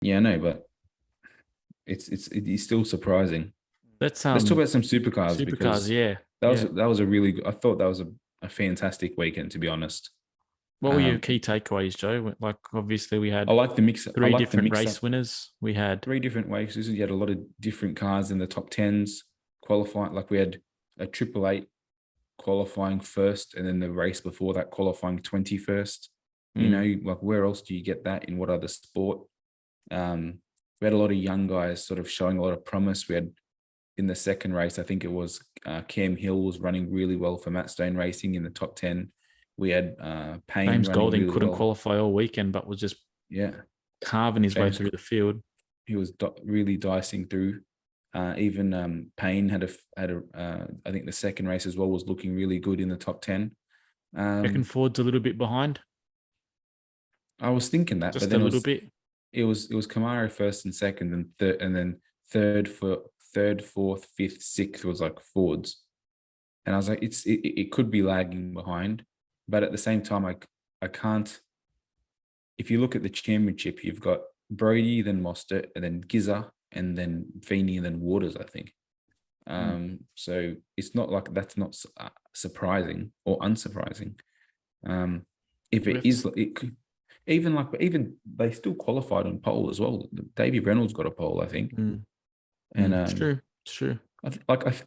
Yeah, I know, but it is still surprising. Let's Let's talk about some supercars supercars. because Yeah, that was yeah. that was a really good, I thought that was a fantastic weekend, to be honest. What were your Um, key takeaways, Joe? Like, obviously, we I had like the mix. I three like the different mix up. race winners. We had Three different races. You had a lot of different cars in the top tens qualifying. Like we had a triple eight qualifying first, and then the race before that qualifying 21st. mm, Like where else do you get that in what other sport? We had a lot of young guys sort of showing a lot of promise. We had in the second race, I think it was Cam Hill was running really well for Matt Stone Racing in the top 10. We had Payne James running Golding really couldn't well. qualify all weekekend, but was just Yeah, carving his way James, through the field. he was really dicing through. Even Payne I think the second race as well was looking really good in the top 10. Reckon Um, Ford's a little bit behind, I was thinking that, but just a then little bit. it was Kamara first and second, and third, and then third, fourth, fifth, sixth was like Fords, and I was like, it could be lagging behind, but at the same time, I can't. If you look at the championship, you've got Brody, then Mostert, and then Giza, and then Feeney, and then Waters, I think. Mm. So it's not like that's not surprising or unsurprising. If We it have is, to, it could, even they still qualified on pole as well. Davy Reynolds got a pole, I think, mm, and it's true. It's true.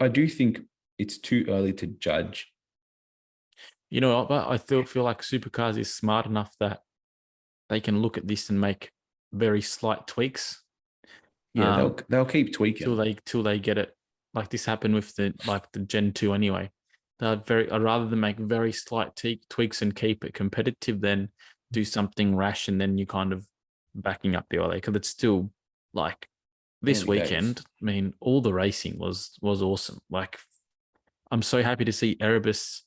I do think it's too early to judge. You know, but I still feel like Supercars is smart enough that they can look at this and make very slight tweaks Yeah, um, they'll keep till tweaking. they get it. Like this happened with the Gen 2 anyway. I'd rather than make very slight tweaks and keep it competitive than do something rash and then you kind of backing up the other because it's still like this Early days. weekend. I mean, all the racing was awesome. Like I'm so happy to see Erebus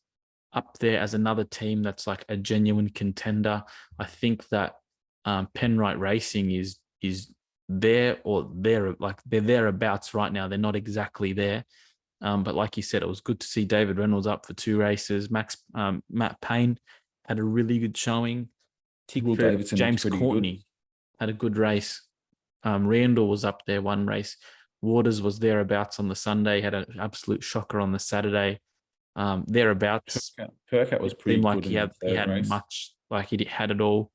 up there as another team that's like a genuine contender. I think that Penrite Racing is there or there, like they're thereabouts right now. They're not exactly there, but like you said, it was good to see David Reynolds up for two races. Matt Payne had a really good showing. Will Tickford Davidson looked James pretty good. Courtney had a good race. Randall was up there one race. Waters was thereabouts on the Sunday. Had an absolute shocker on the Saturday. Thereabouts. Percat was It pretty seemed like good in the he third had race. much, like he had it all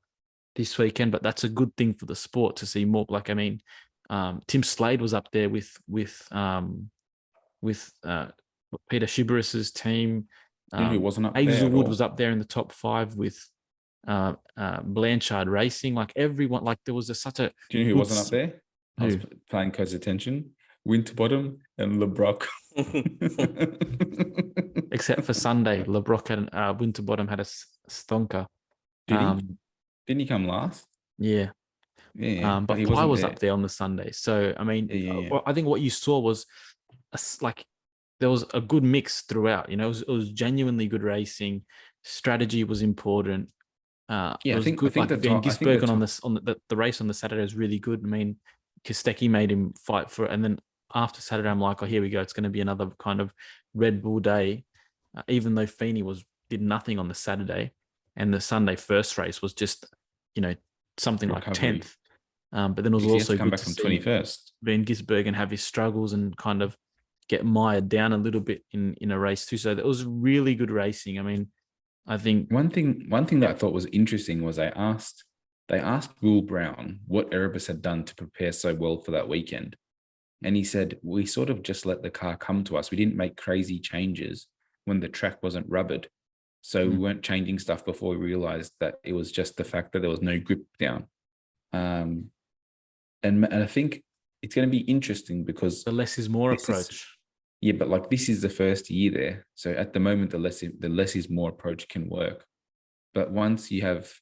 this weekend. But that's a good thing for the sport to see more. Like I mean, Tim Slade was up there with Peter Shibarus's team. You know who wasn't up there at Hazelwood was all? up there in the top five with Blanchard Racing. Like everyone, like there was such a Do you know who good wasn't up there? I was who. paying close attention. Winterbottom and LeBrock. Except for Sunday, LeBrock and Winterbottom had a stonker. Did he? Um, Didn't he come last? yeah, Yeah, but but he Pye wasn't was there. up there on the Sunday. So I mean, Yeah, yeah, yeah. I think what you saw was like there was a good mix throughout. You know, it was genuinely good racing. Strategy was important. It Yeah, was I good. think Like the Van top. I think the Gisbergen on top. this on the race on the Saturday was really good. I mean, Kostecki made him fight for it, and then after Saturday, I'm like, oh, here we go. It's going to be another kind of Red Bull day. Even though Feeney did nothing on the Saturday, and the Sunday first race was just, you know, something like Recovery 10th. But then it was because he has to also come good back to from see 21st. Van Gisbergen have his struggles and kind of get mired down a little bit in a race too. So it was really good racing. I mean, I think, One thing that yeah, I thought was interesting was they asked Will Brown what Erebus had done to prepare so well for that weekend. And he said, we sort of just let the car come to us. We didn't make crazy changes when the track wasn't rubbered. So we mm, weren't changing stuff before we realized that it was just the fact that there was no grip down. Um, and I think it's going to be interesting because the less is more this is, approach. yeah, but like this is the first year there. So at the moment, the less is more approach can work. But once you have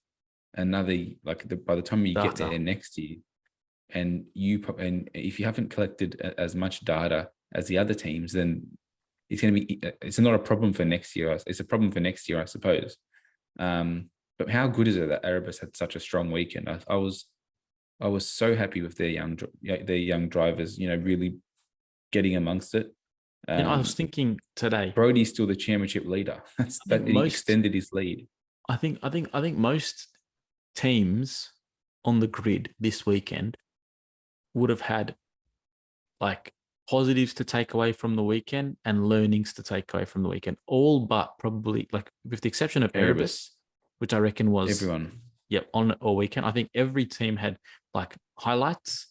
another, by the time you get Data. there next year, and if you haven't collected as much data as the other teams, then it's not a problem for next year. It's a problem for next year, I suppose. But how good is it that Erebus had such a strong weekend? I was so happy with their young drivers. Really getting amongst it. You know, I was Um, thinking today. Brody's still the championship leader. I think He most. extended his lead. I think most teams on the grid this weekend would have had like positives to take away from the weekend and learnings to take away from the weekend, all but probably, like, with the exception of Erebus, which I reckon was Everyone. on all weekend. I think every team had like highlights,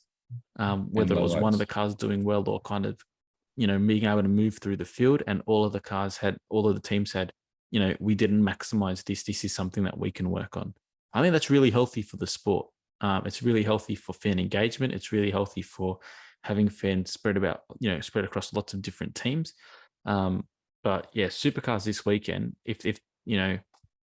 whether it was one of the lowlights. cars doing well or kind of, being able to move through the field, and all of the teams had, we didn't maximize this. This is something that we can work on. I think that's really healthy for the sport. It's really healthy for fan engagement. It's really healthy for having fans spread across lots of different teams. But yeah, Supercars this weekend, if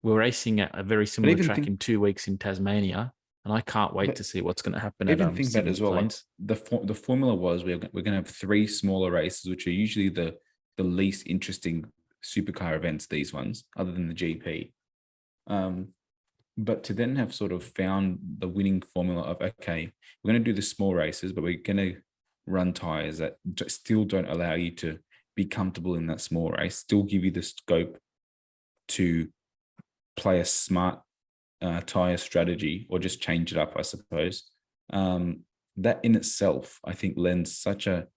we're racing at a very similar track in 2 weeks in Tasmania, and I can't wait to see what's going to happen at think that Sydney as well. Like, Plains. the formula was we're going to have 3 smaller races, which are usually the least interesting supercar events, these ones, other than the GP. But to then have sort of found the winning formula of, okay, we're going to do the small races, but we're going to run tires that still don't allow you to be comfortable in that small race, still give you the scope to play a smart tire strategy, or just change it up, I suppose. That in itself, I think, lends itself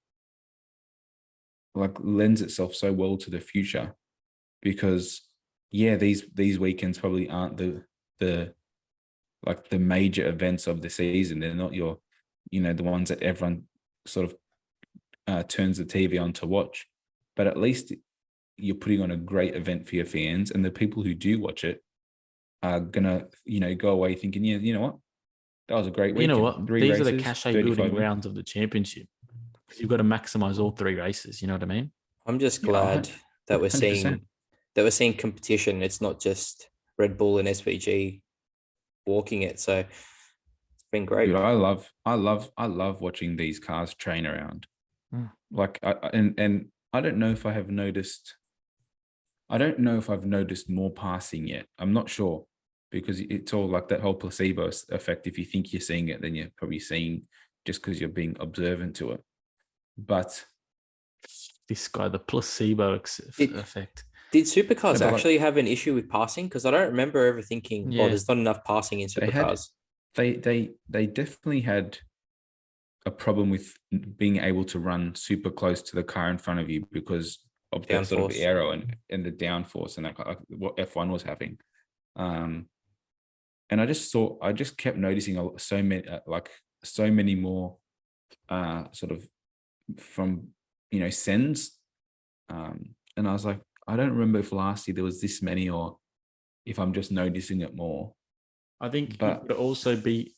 so well to the future, because these weekends probably aren't the major events of the season. They're not your, the ones that everyone sort of turns the TV on to watch, but at least you're putting on a great event for your fans, and the people who do watch it are gonna, go away thinking, yeah, you know what, that was a great weekend. You know what? 3 These races, are the cachet building rounds of the championship. You've got to maximize all 3 races. You know what I mean? I'm just glad that we're 100%. seeing competition. It's not just Red Bull and SVG walking it. So it's been great. Dude, I love watching these cars train around. Like, and I don't know if I have noticed. I don't know if I've noticed more passing yet. I'm not sure, because it's all like that whole placebo effect. If you think you're seeing it, then you're probably seeing just because you're being observant to it. But this guy, the placebo effect. Did Supercars actually have an issue with passing? Because I don't remember ever thinking, there's not enough passing in Supercars. They definitely had a problem with being able to run super close to the car in front of you because of that sort of aero and the downforce, and what F1 was having. And I just kept noticing so many more sort of from sends, and I was like, I don't remember if last year there was this many, or if I'm just noticing it more. I think you could also be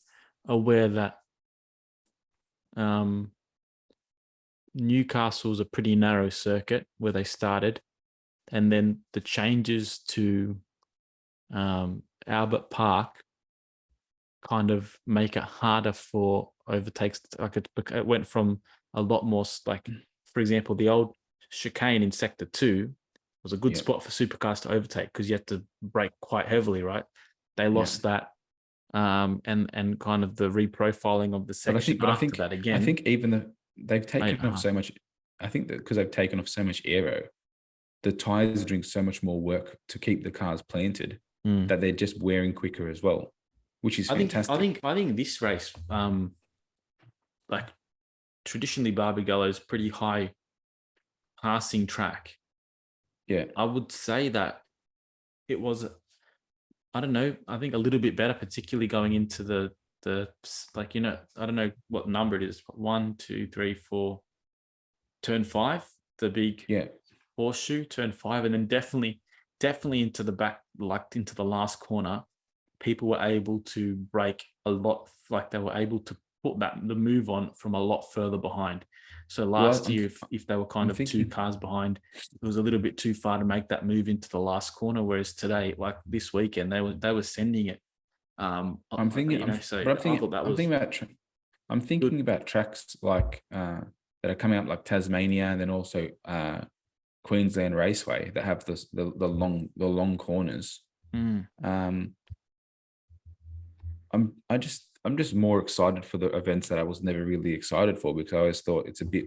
aware that Newcastle's a pretty narrow circuit where they started, and then the changes to Albert Park kind of make it harder for overtakes. Like it went from a lot more, like, for example, the old chicane in Sector 2 was a good spot for Supercars to overtake because you had to brake quite heavily, right? They lost that, and kind of the reprofiling of the section after that again. I think even they've taken off so much. I think that because they've taken off so much aero, the tires are doing so much more work to keep the cars planted that they're just wearing quicker as well, which is fantastic. I think this race, like traditionally Barbagallo is pretty high passing track. Yeah, I would say that it was, I don't know, I think a little bit better, particularly going into the I don't know what number it is, 1, 2, 3, 4, turn 5, the big horseshoe, turn 5, and then definitely into the back, like into the last corner, people were able to brake a lot, like they were able to put the move on from a lot further behind. So last year, if they were kind of 2 cars behind, it was a little bit too far to make that move into the last corner. Whereas today, like this weekend, they were sending it. I'm thinking about tracks like that are coming up, like Tasmania, and then also Queensland Raceway that have the long corners. I'm just more excited for the events that I was never really excited for, because I always thought it's a bit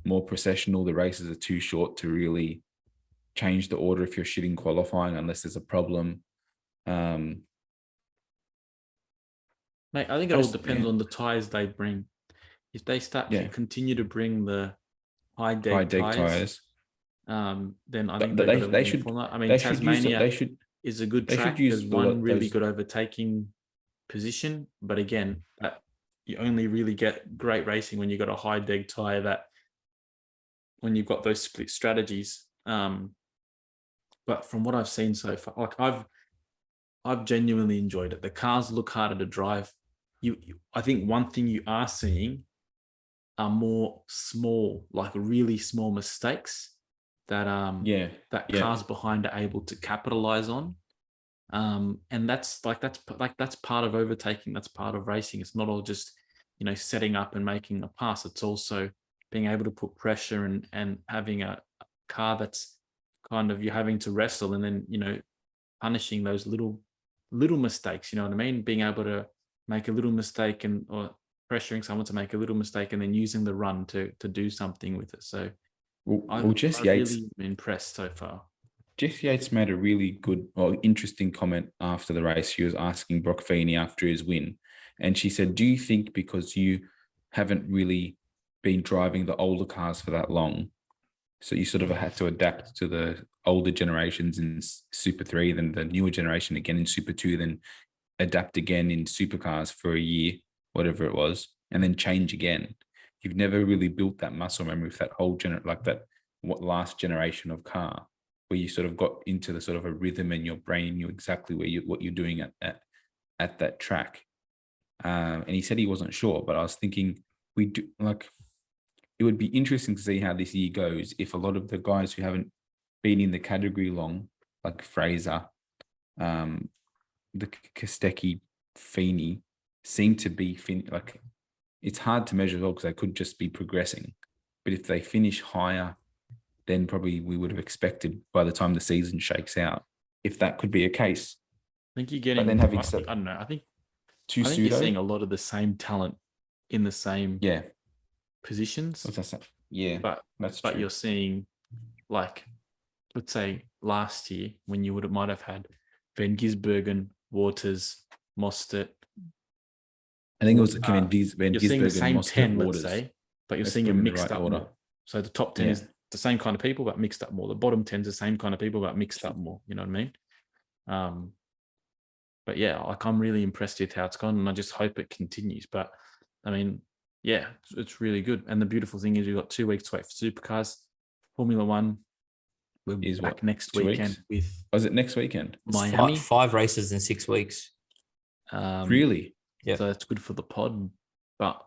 more processional. The races are too short to really change the order if you're shitting qualifying unless there's a problem. Mate, I think it all depends on the tires they bring. if they start Yeah. to continue to bring the high high deg deg tires, tires. then I But think they- they've got to they win the should- formula. I mean, They should use. Tasmania They should. is a good They should track. use There's one really those- good overtaking position, but again, that you only really get great racing when you've got a high deg tire. That when you've got those split strategies. But from what I've seen so far, like I've genuinely enjoyed it. The cars look harder to drive. I think one thing you are seeing are more small, like really small mistakes that that Yeah. cars behind are able to capitalize on. And that's part of overtaking. That's part of racing. It's not all just, setting up and making a pass. It's also being able to put pressure and having a car that's kind of, you're having to wrestle, and then, punishing those little mistakes, you know what I mean? Being able to make a little mistake or pressuring someone to make a little mistake and then using the run to do something with it. So Well, Jess I've Yates. really been impressed so far. Jeff Yates made a really good or interesting comment after the race. She was asking Brock Feeney after his win, and she said, "Do you think because you haven't really been driving the older cars for that long, so you sort of had to adapt to the older generations in Super 3, then the newer generation again in Super 2, then adapt again in Supercars for a year, whatever it was, and then change again? You've never really built that muscle memory with that whole last generation of car, where you sort of got into the sort of a rhythm in your brain, knew exactly what you're doing at that track." And he said he wasn't sure, but I was thinking it would be interesting to see how this year goes if a lot of the guys who haven't been in the category long, like Fraser, the Kostecki, Feeney, seem to be it's hard to measure at all because they could just be progressing. But if they finish higher, then probably we would have expected by the time the season shakes out, if that could be a case. I think you're getting. then having I don't know. I think you're seeing a lot of the same talent in the same positions. What's that say? Yeah, but that's true. you're seeing, like, let's say last year when you might have had Van Gisbergen, Waters, Mostert. I think it was Van You're seeing the Gisbergen, same Mostert, 10, Waters. let's say, but you're Let's seeing put them them in the mixed right up order. more. So the top 10 is the same kind of people, but mixed up more. The bottom 10 is the same kind of people, but mixed up more. You know what I mean? But yeah, like, I'm really impressed with how it's gone, and I just hope it continues. But I mean, yeah, it's really good. And the beautiful thing is we've got 2 weeks to wait for Supercars. Formula One, we're back next 2 weekend weeks? with Was it next weekend? It's Miami. five races in 6 weeks. Really? Yeah. So it's good for the pod, but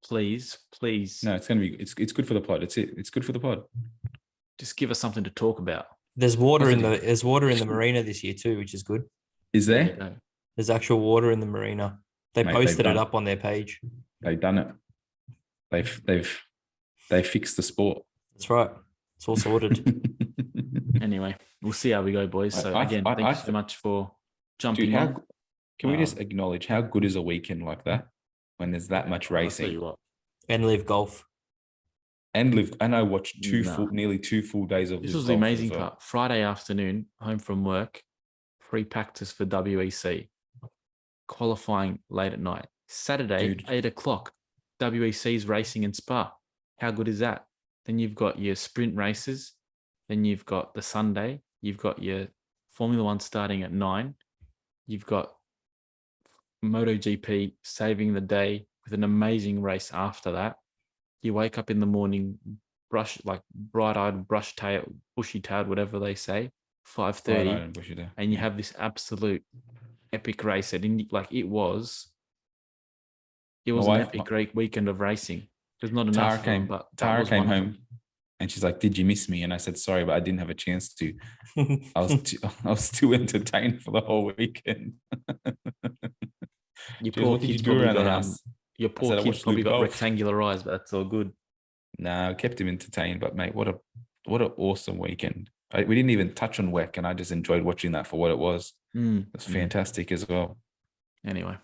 please, No, it's going to be. It's good for the pod. It's good for the pod. just give us something to talk about. There's water in the marina this year too, which is good. Is There you there? go. There's actual water in the marina. They Mate, posted they've it done- up on their page. They've done it. They've fixed the sport. That's right. It's all sorted. Anyway, we'll see how we go, boys. So again, thank you so much for jumping Dude, on. can we just acknowledge how good is a weekend like that when there's that much I'll tell racing? you what. And live golf. And I watched No. nearly 2 full days of This live was the golf amazing as well. part. Friday afternoon, home from work, free practice for WEC, qualifying late at night. Saturday, Dude. 8 o'clock, WEC's racing in Spa. How good is that? Then you've got your sprint races. Then you've got the Sunday. You've got your Formula One starting at 9. You've got MotoGP saving the day with an amazing race after that. You wake up in the morning, bright-eyed, bushy-tailed, whatever they say, 5:30, and you have this absolute epic race. It was an epic weekend of racing. There's not enough of them, but Tara was came one of home them. and she's like, "Did you miss me?" And I said, "Sorry, but I didn't have a chance to. I was too entertained for the whole weekend." Your Jeez, poor what did you kid's do probably around the got house? your I poor said I kid's watched probably Live got Golf. rectangular eyes, but that's all good. No, kept him entertained. But mate, what an awesome weekend. We didn't even touch on WEC, and I just enjoyed watching that for what it was. It was fantastic as well. Anyway.